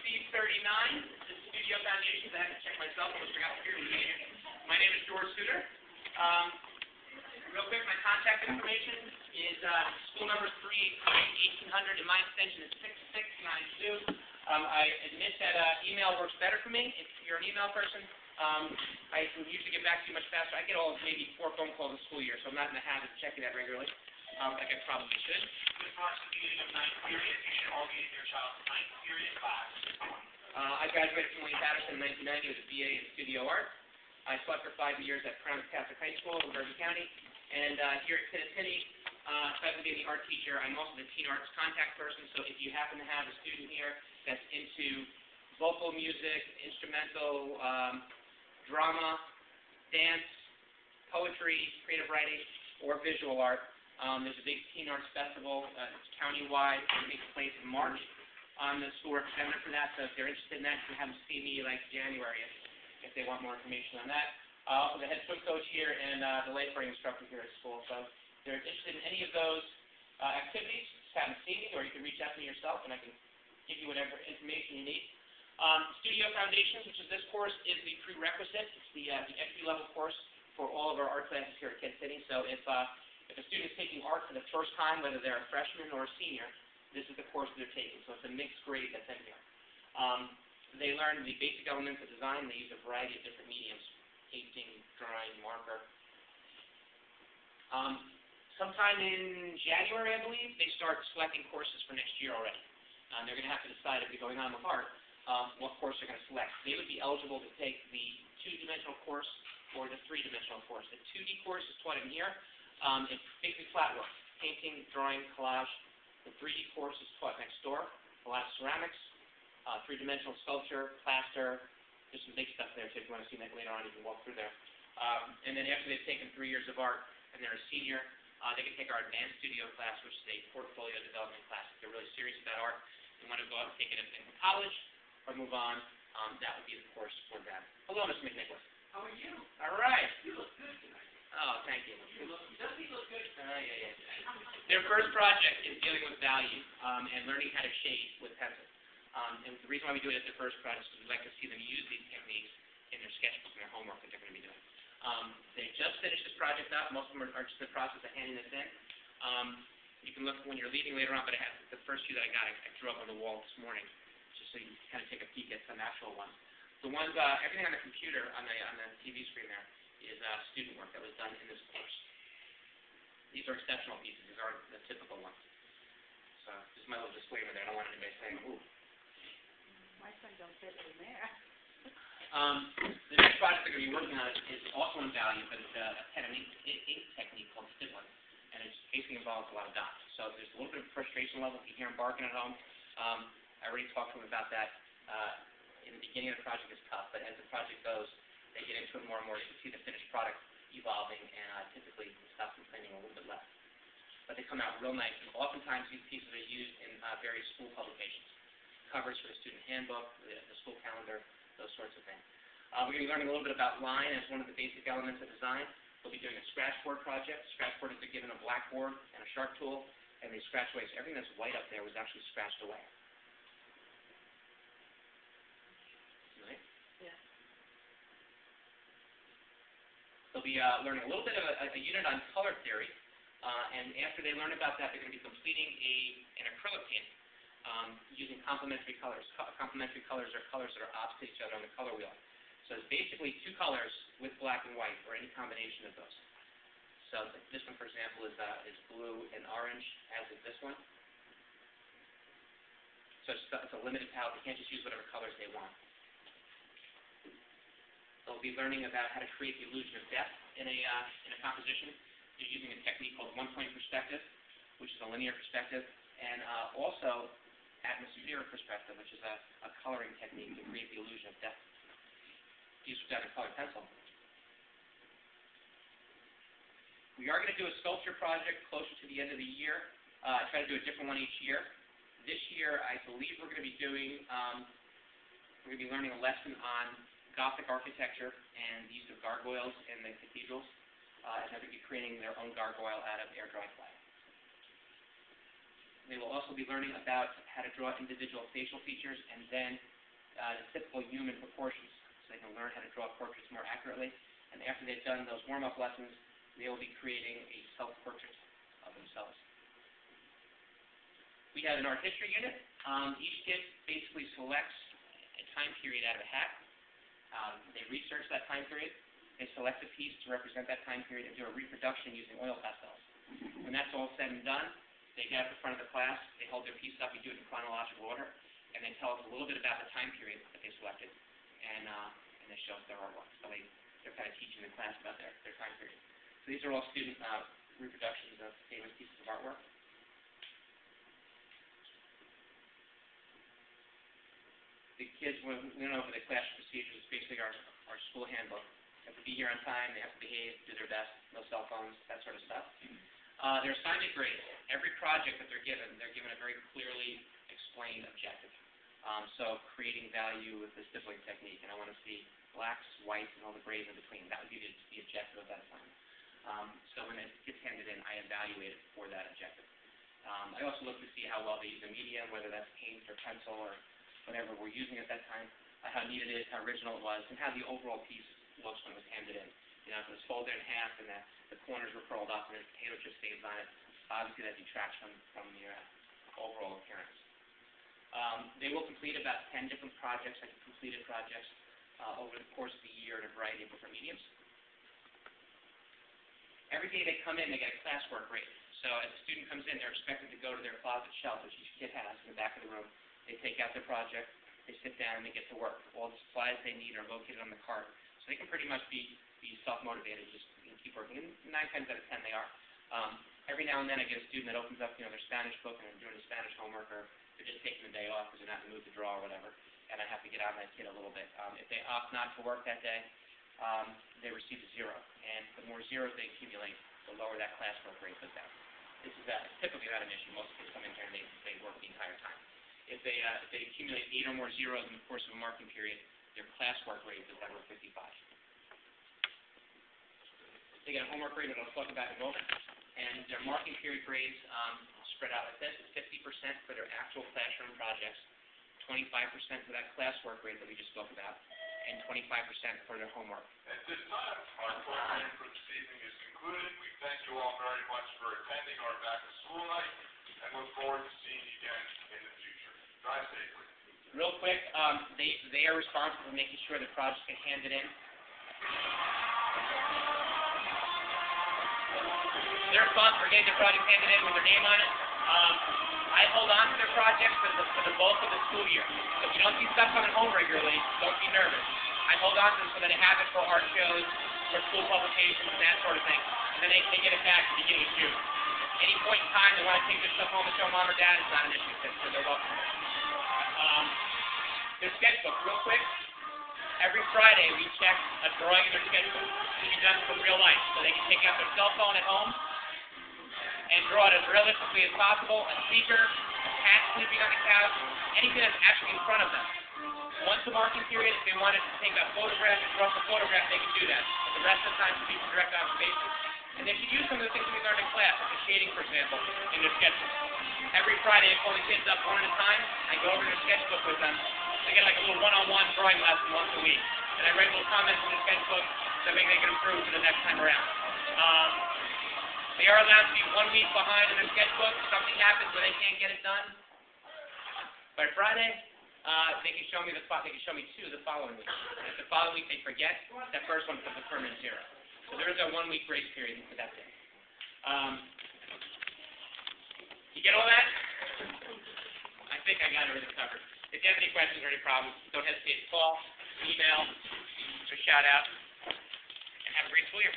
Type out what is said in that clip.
Steve 39. The Studio Foundations. I had to check myself. I almost forgot to hear me. My name is George Soutter. Real quick, my contact information is school number 383-1800, and my extension is 6692. I admit that email works better for me. If you're an email person, I can usually get back to you much faster. I get maybe 4 phone calls a school year, so I'm not in the habit of checking that regularly, like I probably should. With regards to the beginning of 9th period, you should all be in your child's 9th period class. I graduated from William Patterson in 1990 with a BA in Studio Art. I taught for 5 years at Crown Catholic High School in Bergen County, and here at Kinnettinny, aside from being the art teacher, I'm also the teen arts contact person, so if you happen to have a student here that's into vocal music, instrumental, drama, dance, poetry, creative writing, or visual art, there's a big teen arts festival. It's countywide. It takes place in March. I'm the school representative for that, so if they're interested in that, you can have them see me like January if they want more information on that. Also the head swim coach here and the lifeguarding instructor here at school. So if they're interested in any of those activities, just have them see me, or you can reach out to me yourself, and I can give you whatever information you need. Studio Foundations, which is this course, is the prerequisite. It's the entry-level course for all of our art classes here at Kinnettinny. So if a student is taking art for the first time, whether they're a freshman or a senior, this is the course that they're taking. So it's a mixed grade that's in here. They learn the basic elements of design. They use a variety of different mediums: painting, drawing, marker. Sometime in January, I believe, they start selecting courses for next year already. They're going to have to decide if they're going on with art, what course they're going to select. They would be eligible to take the 2-dimensional course or the 3-dimensional course. The 2D course is taught in here. It's basically flat work: painting, drawing, collage. The 3D course is taught next door: a lot of ceramics, 3-dimensional sculpture, plaster. There's some big stuff there too. If you want to see that later on, you can walk through there. And then after they've taken 3 years of art and they're a senior, they can take our advanced studio class, which is a portfolio development class. If they're really serious about art, they want to go out and take it in college or move on, that would be the course for them. Hello, Mr. McNicholas. How are you? All right. You look good tonight. Oh, thank you. Doesn't he look good? Yeah. Their first project is dealing with value and learning how to shade with pencil. And the reason why we do it as their first project is because we like to see them use these techniques in their sketchbooks and their homework that they're going to be doing. They just finished this project up. Most of them are just in the process of handing this in. You can look when you're leaving later on, but I have the first few that I got, I drew up on the wall this morning, just so you can kind of take a peek at some actual ones. The ones, everything on the computer, on the TV screen there, is student work that was done in this course. These are exceptional pieces. These aren't the typical ones. So just my little disclaimer there. I don't want anybody saying, ooh. My son don't fit in there. The next project they're going to be working on is also in value, but it's an ink technique called stippling, and it basically involves a lot of dots. So there's a little bit of frustration level. If you hear him barking at home, I already talked to him about that. In the beginning of the project is tough, but as the project goes, they get into it more and more. You can see the finished product evolving, and typically it stops complaining a little bit less. But they come out real nice, and oftentimes these pieces are used in various school publications. Covers for the student handbook, the school calendar, those sorts of things. We're going to be learning a little bit about line as one of the basic elements of design. We'll be doing a scratch board project. Scratch board is they're given a blackboard and a sharp tool, and they scratch away. So everything that's white up there was actually scratched away. Right? Yeah. They'll be learning a little bit of a unit on color theory, and after they learn about that, they're going to be completing an acrylic painting. Using complementary colors. Complementary colors are colors that are opposite each other on the color wheel. So it's basically 2 colors with black and white, or any combination of those. So this one, for example, is blue and orange, as is this one. So it's a limited palette. They can't just use whatever colors they want. They'll be learning about how to create the illusion of depth in a composition. They're using a technique called one-point perspective, which is a linear perspective, and also atmospheric perspective, which is a coloring technique to create the illusion of depth. These are done in colored pencil. We are going to do a sculpture project closer to the end of the year. I try to do a different one each year. This year, I believe we're going to be learning a lesson on Gothic architecture and the use of gargoyles in the cathedrals. And they're going to be creating their own gargoyle out of air-dry clay. They will also be learning about how to draw individual facial features and then the typical human proportions, so they can learn how to draw portraits more accurately. And after they've done those warm-up lessons, they will be creating a self-portrait of themselves. We have an art history unit. Each kid basically selects a time period out of a hat. They research that time period. They select a piece to represent that time period and do a reproduction using oil pastels. When that's all said and done, they get up in front of the class, they hold their piece up, we do it in chronological order, and they tell us a little bit about the time period that they selected, and they show us their artwork. So they're kind of teaching the class about their time period. So these are all student reproductions of famous pieces of artwork. The kids went over the class procedures, basically our school handbook. They have to be here on time, they have to behave, do their best, no cell phones, that sort of stuff. Their assignment grades. Every project that they're given a very clearly explained objective. So creating value with the stippling technique, and I want to see blacks, whites, and all the grays in between. That would be the objective of that assignment. So when it gets handed in, I evaluate it for that objective. I also look to see how well they use the medium, whether that's paint or pencil or whatever we're using at that time, how neat it is, how original it was, and how the overall piece looks when it was handed in. You know, if it was folded in half and the corners were curled up and there's potato chip stains on it, obviously that detracts from the overall appearance. They will complete about 10 different projects, like completed projects, over the course of the year in a variety of different mediums. Every day they come in, they get a classwork grade. So as a student comes in, they're expected to go to their closet shelf, which each kid has in the back of the room. They take out their project, they sit down, and they get to work. All the supplies they need are located on the cart. So they can pretty much be self-motivated, just keep working. And 9 times out of 10 they are. Every now and then I get a student that opens up their Spanish book and they're doing the Spanish homework, or they're just taking the day off because they're not in the mood to draw or whatever, and I have to get on that kid a little bit. If they opt not to work that day, they receive a 0. And the more zeros they accumulate, the lower that classwork rate goes down. This is typically not an issue. Most kids come in here and they work the entire time. If they accumulate 8 or more zeros in the course of a marking period, their classwork rate is over 55. They get a homework grade that I'll talk about in a moment, and their marking period grades spread out like this: 50% for their actual classroom projects, 25% for that classwork grade that we just spoke about, and 25% for their homework. At this time, our program for this evening is concluded. We thank you all very much for attending our back-to-school night, and look forward to seeing you again in the future. Drive safely. Real quick, they are responsible for making sure the projects get handed in. They're responsible for getting their projects handed in with their name on it. I hold on to their projects for the bulk of the school year. So if you don't see stuff coming home regularly, don't be nervous. I hold on to them so that I have it for art shows, for school publications, and that sort of thing. And then they get it back at the beginning of June. Any point in time they want to take this stuff home and show mom or dad, it's not an issue, so they're welcome. Their sketchbook, real quick. Every Friday we check a drawing in their sketchbook to be done from real life, so they can take out their cell phone at home and draw it as realistically as possible. A speaker, a cat sleeping on the couch, anything that's actually in front of them. Once the marking period, if they wanted to take a photograph and draw a photograph, they can do that. But the rest of the time should be for direct observation. And they should use some of the things we learned in class, like the shading, for example, in their sketchbook. Every Friday I pull the kids up one at a time. I go over their sketchbook with them. They get like a little one-on-one drawing lesson once a week. And I write little comments in the sketchbook so maybe they can improve for the next time around. They are allowed to be 1 week behind in their sketchbook. If something happens where they can't get it done by Friday, they can show me 2 the following week. And if the following week they forget, that first one becomes a permanent 0. So there is a 1 week grace period for that thing. You get all that? I think I got everything covered. If you have any questions or any problems, don't hesitate to call, email, or shout out, and have a great school year.